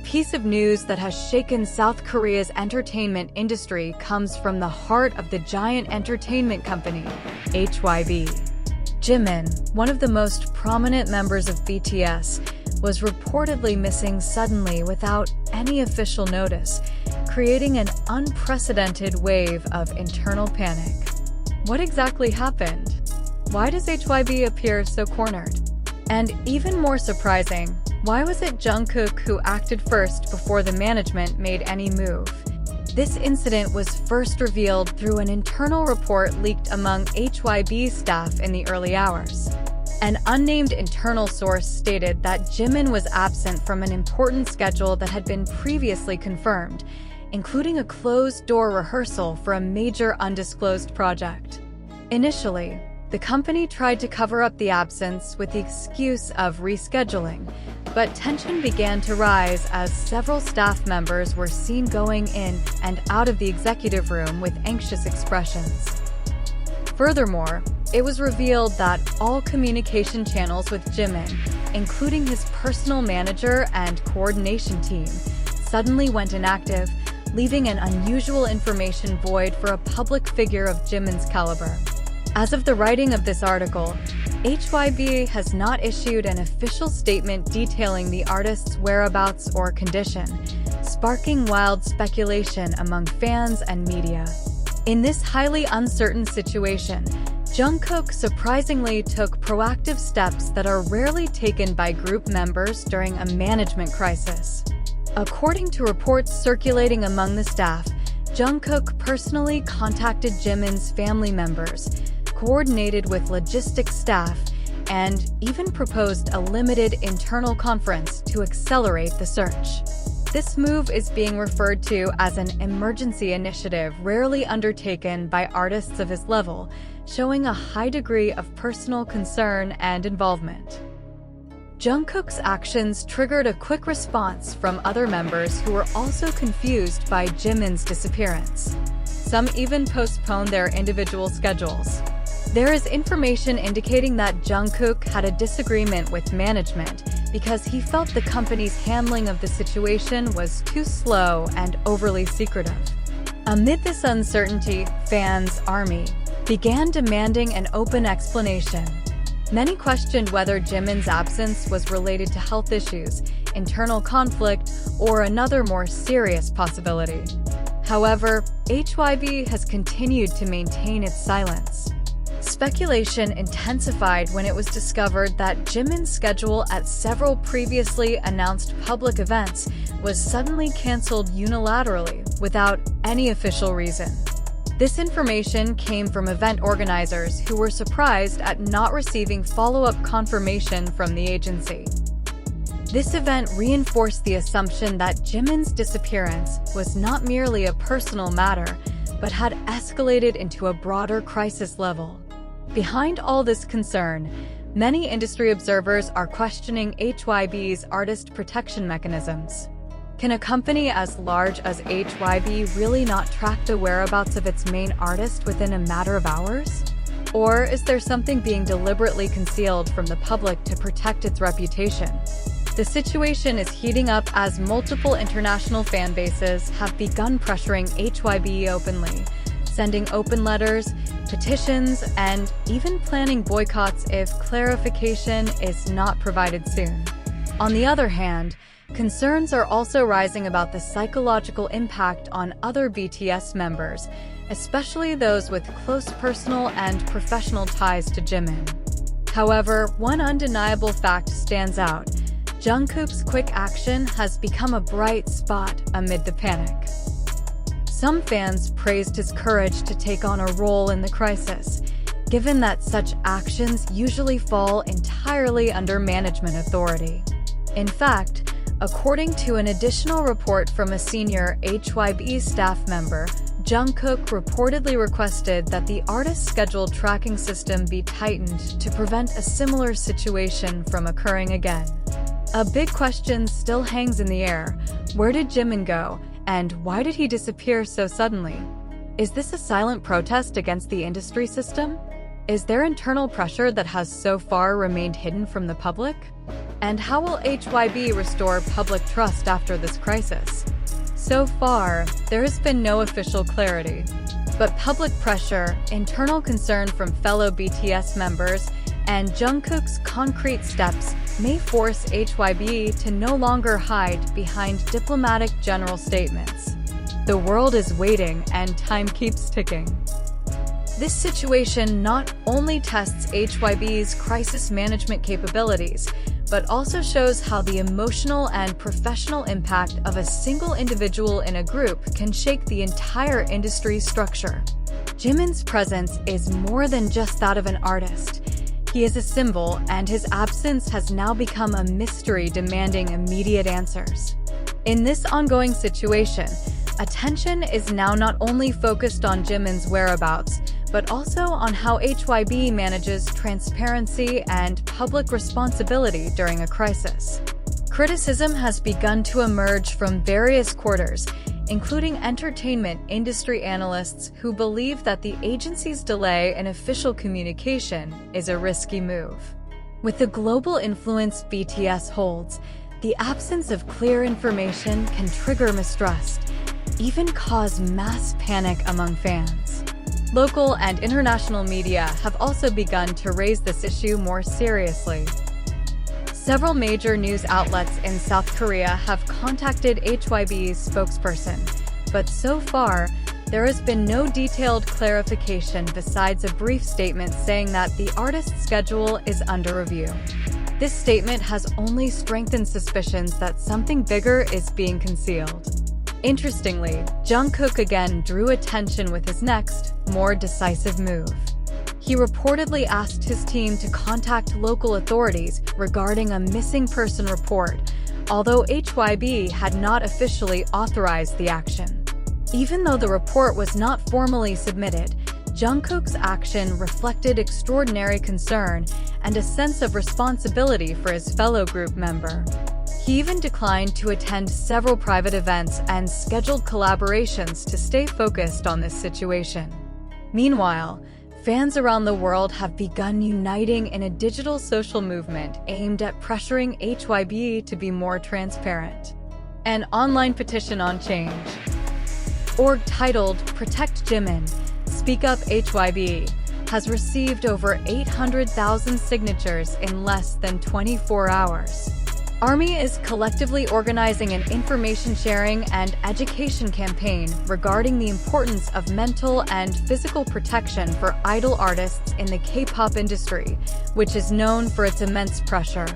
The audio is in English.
piece of news that has shaken South Korea's entertainment industry comes from the heart of the giant entertainment company, HYBE. Jimin, one of the most prominent members of BTS, was reportedly missing suddenly without any official notice, creating an unprecedented wave of internal panic. What exactly happened? Why does HYBE appear so cornered? And even more surprising, why was it Jungkook who acted first before the management made any move? This incident was first revealed through an internal report leaked among HYBE staff in the early hours. An unnamed internal source stated that Jimin was absent from an important schedule that had been previously confirmed, including a closed-door rehearsal for a major undisclosed project. Initially, the company tried to cover up the absence with the excuse of rescheduling, but tension began to rise as several staff members were seen going in and out of the executive room with anxious expressions. Furthermore, it was revealed that all communication channels with Jimin, including his personal manager and coordination team, suddenly went inactive, leaving an unusual information void for a public figure of Jimin's caliber. As of the writing of this article, HYBE has not issued an official statement detailing the artist's whereabouts or condition, sparking wild speculation among fans and media. In this highly uncertain situation, Jungkook surprisingly took proactive steps that are rarely taken by group members during a management crisis. According to reports circulating among the staff, Jungkook personally contacted Jimin's family members, coordinated with logistics staff, and even proposed a limited internal conference to accelerate the search. This move is being referred to as an emergency initiative rarely undertaken by artists of his level, showing a high degree of personal concern and involvement. Jungkook's actions triggered a quick response from other members who were also confused by Jimin's disappearance. Some even postponed their individual schedules. There is information indicating that Jungkook had a disagreement with management because he felt the company's handling of the situation was too slow and overly secretive. Amid this uncertainty, fans' army began demanding an open explanation. Many questioned whether Jimin's absence was related to health issues, internal conflict, or another more serious possibility. However, HYBE has continued to maintain its silence. Speculation intensified when it was discovered that Jimin's schedule at several previously announced public events was suddenly canceled unilaterally without any official reason. This information came from event organizers who were surprised at not receiving follow-up confirmation from the agency. This event reinforced the assumption that Jimin's disappearance was not merely a personal matter, but had escalated into a broader crisis level. Behind all this concern, many industry observers are questioning HYBE's artist protection mechanisms. Can a company as large as HYBE really not track the whereabouts of its main artist within a matter of hours? Or is there something being deliberately concealed from the public to protect its reputation? The situation is heating up as multiple international fan bases have begun pressuring HYBE openly, sending open letters, petitions, and even planning boycotts if clarification is not provided soon. On the other hand, concerns are also rising about the psychological impact on other BTS members, especially those with close personal and professional ties to Jimin. However, one undeniable fact stands out. Jungkook's quick action has become a bright spot amid the panic. Some fans praised his courage to take on a role in the crisis, given that such actions usually fall entirely under management authority. In fact, according to an additional report from a senior HYBE staff member, Jungkook reportedly requested that the artist's schedule tracking system be tightened to prevent a similar situation from occurring again. A big question still hangs in the air. Where did Jimin go, and why did he disappear so suddenly? Is this a silent protest against the industry system? Is there internal pressure that has so far remained hidden from the public? And how will HYBE restore public trust after this crisis? So far, there has been no official clarity. But public pressure, internal concern from fellow BTS members, and Jungkook's concrete steps may force HYBE to no longer hide behind diplomatic general statements. The world is waiting and time keeps ticking. This situation not only tests HYBE's crisis management capabilities, but also shows how the emotional and professional impact of a single individual in a group can shake the entire industry structure. Jimin's presence is more than just that of an artist. He is a symbol, and his absence has now become a mystery demanding immediate answers. In this ongoing situation, attention is now not only focused on Jimin's whereabouts, but also on how HYBE manages transparency and public responsibility during a crisis. Criticism has begun to emerge from various quarters, including entertainment industry analysts who believe that the agency's delay in official communication is a risky move. With the global influence BTS holds, the absence of clear information can trigger mistrust, even cause mass panic among fans. Local and international media have also begun to raise this issue more seriously. Several major news outlets in South Korea have contacted HYBE's spokesperson, but so far, there has been no detailed clarification besides a brief statement saying that the artist's schedule is under review. This statement has only strengthened suspicions that something bigger is being concealed. Interestingly, Jungkook again drew attention with his next, more decisive move. He reportedly asked his team to contact local authorities regarding a missing person report, although HYBE had not officially authorized the action. Even though the report was not formally submitted, Jungkook's action reflected extraordinary concern and a sense of responsibility for his fellow group member. He even declined to attend several private events and scheduled collaborations to stay focused on this situation. Meanwhile, fans around the world have begun uniting in a digital social movement aimed at pressuring HYBE to be more transparent. An online petition on change. Org titled Protect Jimin, Speak Up HYBE, has received over 800,000 signatures in less than 24 hours. ARMY is collectively organizing an information sharing and education campaign regarding the importance of mental and physical protection for idol artists in the K-pop industry, which is known for its immense pressure.